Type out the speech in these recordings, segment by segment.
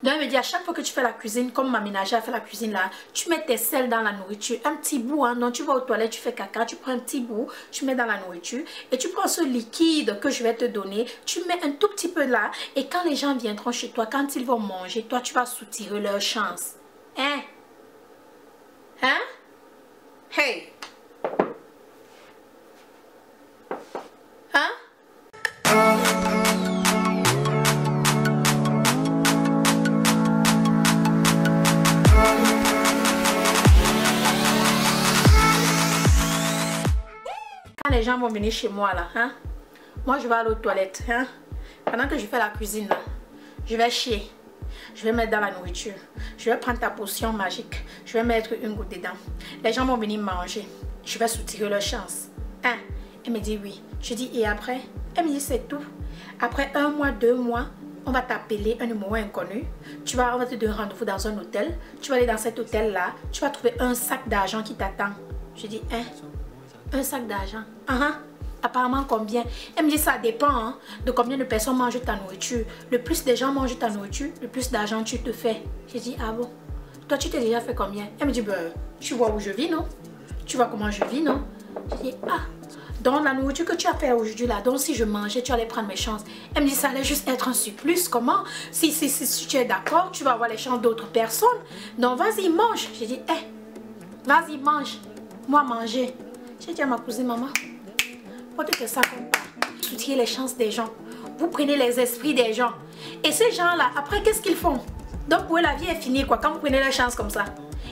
Donc, elle me dit, à chaque fois que tu fais la cuisine, comme ma ménagère fait la cuisine là, tu mets tes sels dans la nourriture. Un petit bout, hein. Donc, tu vas aux toilettes, tu fais caca, tu prends un petit bout, tu mets dans la nourriture. Et tu prends ce liquide que je vais te donner, tu mets un tout petit peu là. Et quand les gens viendront chez toi, quand ils vont manger, toi, tu vas soutirer leur chance. Hein? Hein? Hey! Hein? Quand les gens vont venir chez moi là, hein, moi je vais aller aux toilettes, hein, pendant que je fais la cuisine là, je vais chier, je vais mettre dans la nourriture, je vais prendre ta potion magique, je vais mettre une goutte dedans, les gens vont venir manger, je vais soutirer leur chance, hein. Elle me dit oui, je dis et après, elle me dit c'est tout, après 1 mois, 2 mois, on va t'appeler un numéro inconnu, on va te donner rendez-vous dans un hôtel, tu vas aller dans cet hôtel là, tu vas trouver un sac d'argent qui t'attend. Je dis hein. Un sac d'argent. Apparemment combien? Elle me dit ça dépend hein, de combien de personnes mangent ta nourriture. Le plus de gens mangent ta nourriture, le plus d'argent tu te fais. J'ai dit ah bon? Toi tu t'es déjà fait combien? Elle me dit ben tu vois où je vis non? Tu vois comment je vis non? J'ai dit ah. Donc la nourriture que tu as fait aujourd'hui là, donc si je mangeais tu allais prendre mes chances. Elle me dit ça allait juste être un surplus. Comment? Si tu es d'accord, tu vas avoir les chances d'autres personnes. Donc vas-y mange. J'ai dit vas-y mange. Moi manger. J'ai dit à ma cousine, maman, peut-être que ça compte pas. Soutirer les chances des gens. Vous prenez les esprits des gens. Et ces gens-là, après, qu'est-ce qu'ils font? Donc, pour eux, la vie est finie, quoi, quand vous prenez les chances comme ça.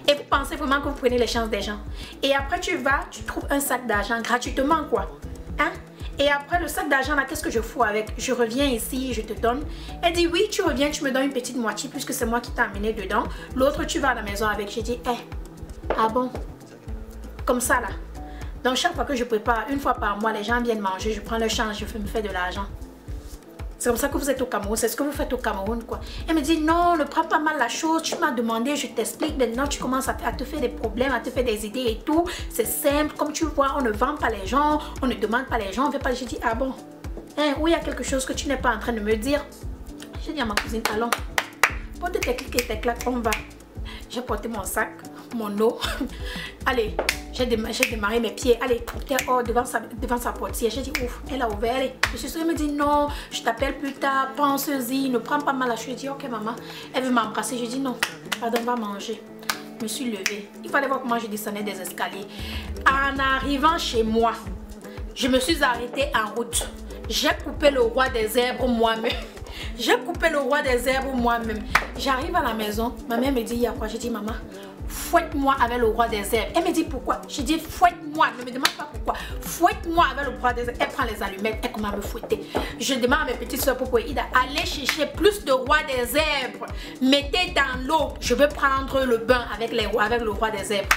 Et vous pensez vraiment que vous prenez les chances des gens. Et après, tu trouves un sac d'argent gratuitement, quoi. Hein? Et après, le sac d'argent, là, qu'est-ce que je fous avec? Je reviens ici, je te donne. Elle dit, oui, tu reviens, tu me donnes une petite moitié, puisque c'est moi qui t'ai amené dedans. L'autre, tu vas à la maison avec. J'ai dit, ah bon? Comme ça, là. Donc chaque fois que je prépare, 1 fois par mois, les gens viennent manger, je prends le change, je me fais de l'argent. C'est comme ça que vous êtes au Cameroun, c'est ce que vous faites au Cameroun quoi. Elle me dit non, ne prends pas mal la chose, tu m'as demandé, je t'explique, maintenant tu commences à te faire des problèmes, à te faire des idées et tout. C'est simple, comme tu vois, on ne vend pas les gens, on ne demande pas les gens, on ne fait pas. J'ai dit ah bon, hein, où il y a quelque chose que tu n'es pas en train de me dire. J'ai dit à ma cousine, allons, porte tes clics et tes claques, on va. J'ai porté mon sac, mon eau. Allez, j'ai démarré mes pieds. Allez, t'es hors devant sa portière. J'ai dit ouf, elle a ouvert. Allez, je suis sûre, elle me dit non, je t'appelle plus tard, pense-y, ne prends pas mal à chose. Je dis ok maman, elle veut m'embrasser. Je dis non, pardon, on va manger. Je me suis levée. Il fallait voir comment je descendais des escaliers. En arrivant chez moi, je me suis arrêtée en route. J'ai coupé le roi des herbes moi-même. J'ai coupé le roi des herbes moi-même. J'arrive à la maison. Ma mère me dit, il y a quoi? J'ai dit, maman, fouette-moi avec le roi des herbes. Elle me dit, pourquoi? J'ai dit, fouette-moi. Ne me demande pas pourquoi. Fouette-moi avec le roi des herbes. Elle prend les allumettes. Elle commence à me fouetter. Je demande à mes petites soeurs pour Ida, allez chercher plus de roi des herbes. Mettez dans l'eau. Je veux prendre le bain avec le roi des herbes.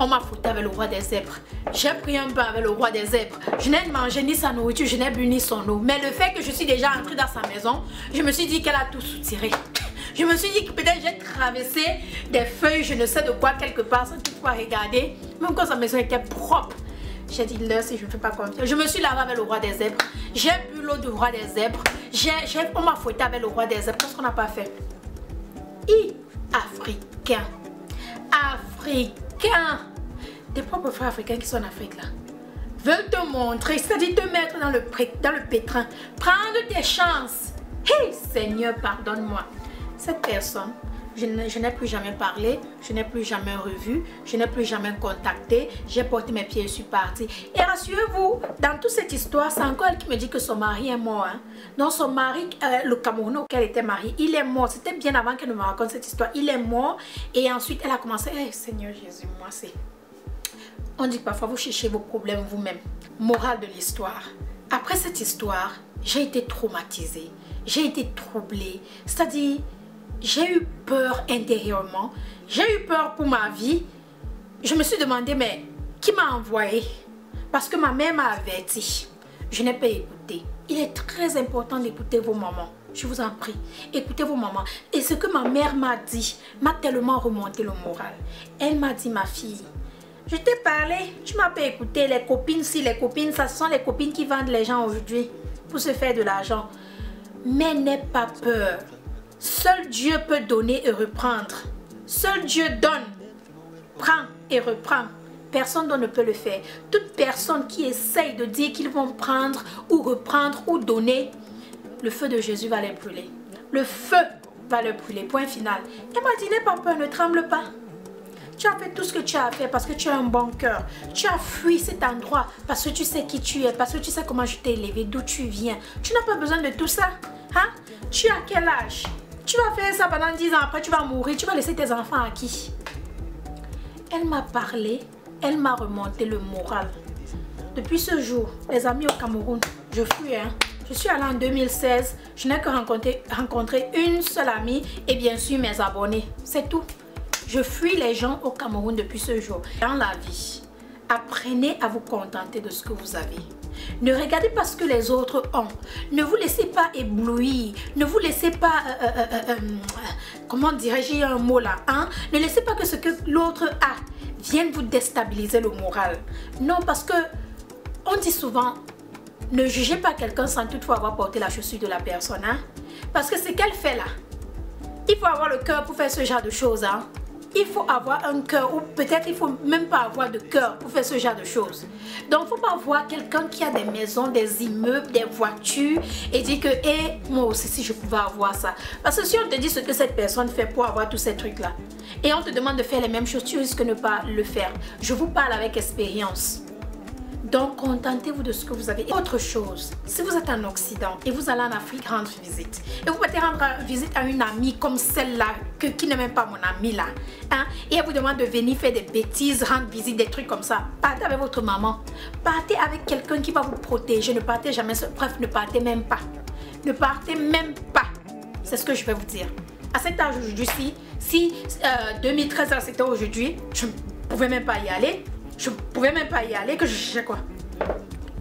On m'a foutu avec le roi des zèbres. J'ai pris un bain avec le roi des zèbres. Je n'ai mangé ni sa nourriture, je n'ai bu ni son eau. Mais le fait que je suis déjà entrée dans sa maison, je me suis dit qu'elle a tout soutiré. Je me suis dit que peut-être j'ai traversé des feuilles, je ne sais de quoi, quelque part, sans toutefois regarder. Même quand sa maison était propre. J'ai dit là, si je ne fais pas comme ça. Je me suis lavée avec le roi des zèbres. J'ai bu l'eau du roi des zèbres. On m'a fouetté avec le roi des zèbres. Qu'est-ce qu'on n'a pas fait? Africain. Africain. Tes propres frères africains qui sont en Afrique là veulent te montrer, c'est-à-dire te mettre dans le pétrin, prendre tes chances. Hey Seigneur, pardonne-moi. Cette personne, je n'ai plus jamais parlé, je n'ai plus jamais revu, je n'ai plus jamais contacté, j'ai porté mes pieds et je suis partie. Et rassurez-vous, dans toute cette histoire, c'est encore elle qui me dit que son mari est mort. Hein. Donc son mari, le Camerounais auquel elle était mariée, il est mort. C'était bien avant qu'elle ne me raconte cette histoire. Il est mort et ensuite elle a commencé, hey, Seigneur Jésus, moi c'est... On dit que parfois vous cherchez vos problèmes vous-même. Morale de l'histoire. Après cette histoire, j'ai été traumatisée. J'ai été troublée. C'est-à-dire, j'ai eu peur intérieurement. J'ai eu peur pour ma vie. Je me suis demandé, mais qui m'a envoyé? Parce que ma mère m'a averti. Je n'ai pas écouté. Il est très important d'écouter vos mamans. Je vous en prie, écoutez vos mamans. Et ce que ma mère m'a dit m'a tellement remonté le moral. Elle m'a dit, ma fille, je t'ai parlé, tu m'as pas écouté. Les copines, si les copines, ça ce sont les copines qui vendent les gens aujourd'hui pour se faire de l'argent. Mais n'aie pas peur. Seul Dieu peut donner et reprendre. Seul Dieu donne, prend et reprend. Personne d'autre ne peut le faire. Toute personne qui essaye de dire qu'ils vont prendre ou reprendre ou donner, le feu de Jésus va les brûler. Le feu va le brûler. Point final. Elle m'a dit, n'aie pas peur, ne tremble pas. Tu as fait tout ce que tu as fait parce que tu as un bon cœur. Tu as fui cet endroit parce que tu sais qui tu es, parce que tu sais comment je t'ai élevé, d'où tu viens. Tu n'as pas besoin de tout ça. Hein? Tu as quel âge? Tu vas faire ça pendant 10 ans, après tu vas mourir. Tu vas laisser tes enfants à qui? Elle m'a parlé, elle m'a remonté le moral. Depuis ce jour, les amis au Cameroun, je fuis. Hein? Je suis allée en 2016. Je n'ai que rencontré une seule amie et bien sûr mes abonnés. C'est tout. Je fuis les gens au Cameroun depuis ce jour. Dans la vie, apprenez à vous contenter de ce que vous avez. Ne regardez pas ce que les autres ont. Ne vous laissez pas éblouir. Ne vous laissez pas... comment dirais-je un mot là, hein? Ne laissez pas que ce que l'autre a vienne vous déstabiliser le moral. Non, parce que on dit souvent, ne jugez pas quelqu'un sans toutefois avoir porté la chaussure de la personne. Hein? Parce que ce qu'elle fait là, il faut avoir le cœur pour faire ce genre de choses. Hein? Il faut avoir un cœur, ou peut-être il ne faut même pas avoir de cœur pour faire ce genre de choses. Donc, il ne faut pas voir quelqu'un qui a des maisons, des immeubles, des voitures et dire que, hey, moi aussi, si je pouvais avoir ça. Parce que si on te dit ce que cette personne fait pour avoir tous ces trucs-là, et on te demande de faire les mêmes choses, tu risques de ne pas le faire. Je vous parle avec expérience. Donc, contentez-vous de ce que vous avez. Autre chose, si vous êtes en Occident et vous allez en Afrique rendre visite, et vous pouvez rendre visite à une amie comme celle-là, qui n'est même pas mon amie là, hein, et elle vous demande de venir faire des bêtises, rendre visite, des trucs comme ça, partez avec votre maman. Partez avec quelqu'un qui va vous protéger. Ne partez jamais seul. Bref, ne partez même pas. Ne partez même pas. C'est ce que je vais vous dire. À cet âge aujourd'hui, si 2013 c'était aujourd'hui, je ne pouvais même pas y aller. Je ne pouvais même pas y aller, que je cherchais quoi?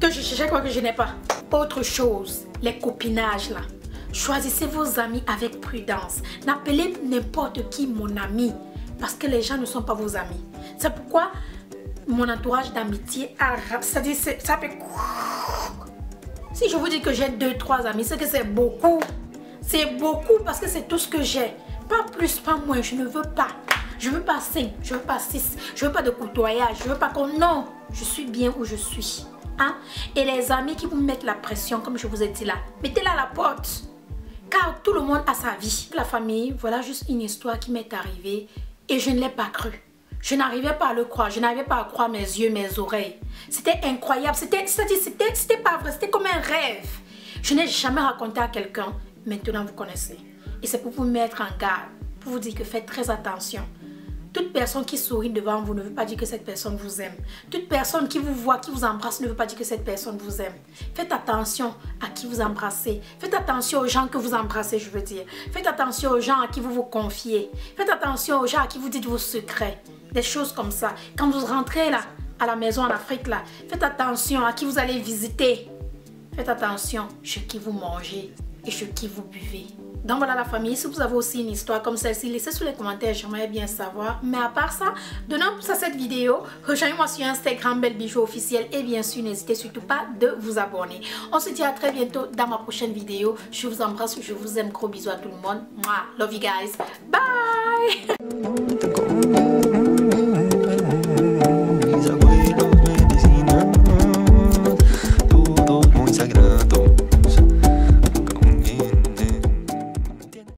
Que je cherchais quoi que je n'ai pas? Autre chose, les copinages là. Choisissez vos amis avec prudence. N'appelez n'importe qui mon ami. Parce que les gens ne sont pas vos amis. C'est pourquoi mon entourage d'amitié arabe, ça fait... Si je vous dis que j'ai 2-3 amis, c'est que c'est beaucoup. C'est beaucoup parce que c'est tout ce que j'ai. Pas plus, pas moins, je ne veux pas. Je veux pas 5, je veux pas 6, je veux pas de côtoyage, je veux pas qu'on... Non, je suis bien où je suis. Hein? Et les amis qui vous mettent la pression, comme je vous ai dit là, mettez-la à la porte. Car tout le monde a sa vie. La famille, voilà juste une histoire qui m'est arrivée et je ne l'ai pas cru. Je n'arrivais pas à le croire, je n'arrivais pas à croire mes yeux, mes oreilles. C'était incroyable, c'était pas vrai, c'était comme un rêve. Je n'ai jamais raconté à quelqu'un, maintenant vous connaissez. Et c'est pour vous mettre en garde, pour vous dire que faites très attention. Toute personne qui sourit devant vous ne veut pas dire que cette personne vous aime. Toute personne qui vous voit, qui vous embrasse ne veut pas dire que cette personne vous aime. Faites attention à qui vous embrassez. Faites attention aux gens que vous embrassez, je veux dire. Faites attention aux gens à qui vous vous confiez. Faites attention aux gens à qui vous dites vos secrets. Des choses comme ça. Quand vous rentrez là, à la maison en Afrique là, faites attention à qui vous allez visiter. Faites attention chez qui vous mangez et chez qui vous buvez. Donc voilà la famille, si vous avez aussi une histoire comme celle-ci, laissez sous les commentaires, j'aimerais bien savoir. Mais à part ça, donnez un pouce à cette vidéo, rejoignez-moi sur Instagram, Belle Bijou officielle et bien sûr, n'hésitez surtout pas de vous abonner. On se dit à très bientôt dans ma prochaine vidéo. Je vous embrasse, je vous aime, gros bisous à tout le monde. Mwah, love you guys, bye.